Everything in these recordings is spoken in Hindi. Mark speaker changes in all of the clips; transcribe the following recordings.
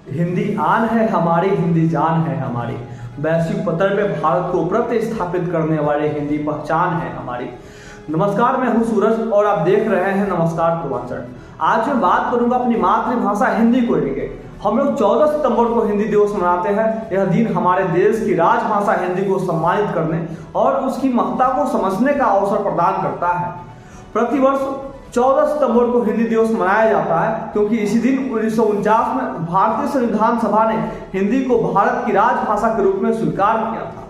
Speaker 1: हिंदी आन है हमारी, हिंदी जान है हमारी। वैश्विक पटल पे भारत को प्रतिस्थापित करने वाले हिंदी पहचान है हमारी। नमस्कार, मैं हूं सूरज और आप देख रहे हैं नमस्कार पूर्वांचल। आज मैं बात करूंगा अपनी मातृभाषा हिंदी को लेकर। हम लोग 14 सितंबर को हिंदी दिवस मनाते हैं। यह दिन हमारे देश की राजभाषा हिंदी को सम्मानित करने और उसकी महत्ता को समझने का अवसर प्रदान करता है। प्रतिवर्ष 14 सितंबर को हिंदी दिवस मनाया जाता है क्योंकि इसी दिन 1949 में भारतीय संविधान सभा ने हिंदी को भारत की राजभाषा के रूप में स्वीकार किया था।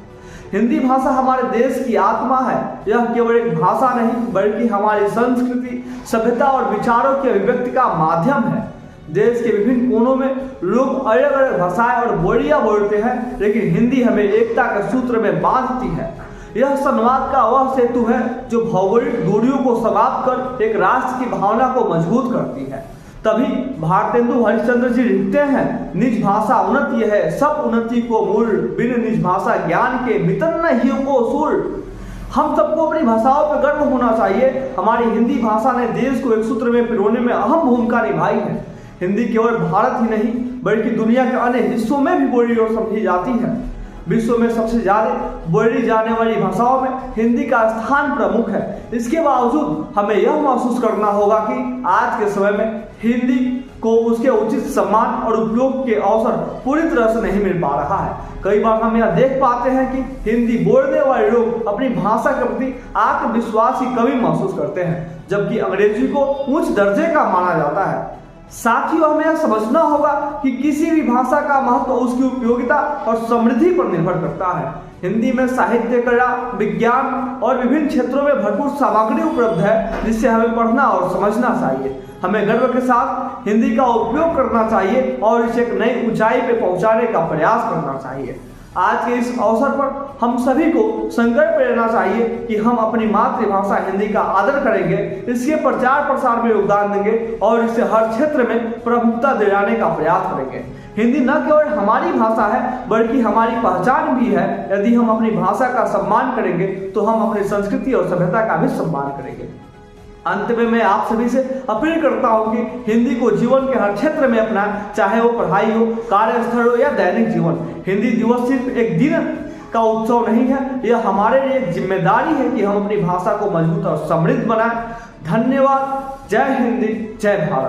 Speaker 1: हिंदी भाषा हमारे देश की आत्मा है। यह केवल एक भाषा नहीं बल्कि हमारी संस्कृति, सभ्यता और विचारों की अभिव्यक्ति का माध्यम है। देश के विभिन्न कोनों में लोग अलग अलग भाषाएं और बोलियां बोलते हैं, लेकिन हिंदी हमें एकता के सूत्र में बांधती है। यह संवाद का वह सेतु है जो भौगोलिक दूरियों को समाप्त कर एक राष्ट्र की भावना को मजबूत करती है। तभी भारतेंदु हरिश्चंद्र जी लिखते हैं, निज भाषा उन्नति है, सब उन्नति को मूल, बिन निज भाषा ज्ञान के मितन ही को सूल। हम सबको अपनी भाषाओं पर गर्व होना चाहिए। हमारी हिंदी भाषा ने देश को एक सूत्र में पिरोने में अहम भूमिका निभाई है। हिंदी केवल भारत ही नहीं बल्कि दुनिया के अन्य हिस्सों में भी बोली और समझी जाती है। विश्व में सबसे ज्यादा बोली जाने वाली भाषाओं में हिंदी का स्थान प्रमुख है। इसके बावजूद हमें यह महसूस करना होगा कि आज के समय में हिंदी को उसके उचित सम्मान और उपयोग के अवसर पूरी तरह से नहीं मिल पा रहा है। कई बार हम यह देख पाते हैं कि हिंदी बोलने वाले लोग अपनी भाषा के प्रति आत्मविश्वास की कमी महसूस करते हैं, जबकि अंग्रेजी को उच्च दर्जे का माना जाता है। साथियों, हमें यह समझना होगा कि किसी भी भाषा का महत्व उसकी उपयोगिता और समृद्धि पर निर्भर करता है। हिंदी में साहित्य, कला, विज्ञान और विभिन्न क्षेत्रों में भरपूर सामग्री उपलब्ध है जिससे हमें पढ़ना और समझना चाहिए। हमें गर्व के साथ हिंदी का उपयोग करना चाहिए और इसे एक नई ऊंचाई पे पहुंचाने का प्रयास करना चाहिए। आज के इस अवसर पर हम सभी को संकल्प लेना चाहिए कि हम अपनी मातृभाषा हिंदी का आदर करेंगे, इसके प्रचार प्रसार में योगदान देंगे और इसे हर क्षेत्र में प्रमुखता दिलाने का प्रयास करेंगे। हिंदी न केवल हमारी भाषा है बल्कि हमारी पहचान भी है। यदि हम अपनी भाषा का सम्मान करेंगे तो हम अपनी संस्कृति और सभ्यता का भी सम्मान करेंगे। अंत में मैं आप सभी से अपील करता हूं कि हिंदी को जीवन के हर क्षेत्र में अपनाएं, चाहे वो पढ़ाई हो, कार्यस्थल हो या दैनिक जीवन। हिंदी दिवस सिर्फ एक दिन का उत्सव नहीं है, यह हमारे लिए एक जिम्मेदारी है कि हम अपनी भाषा को मजबूत और समृद्ध बनाएं। धन्यवाद। जय हिंद, जय भारत।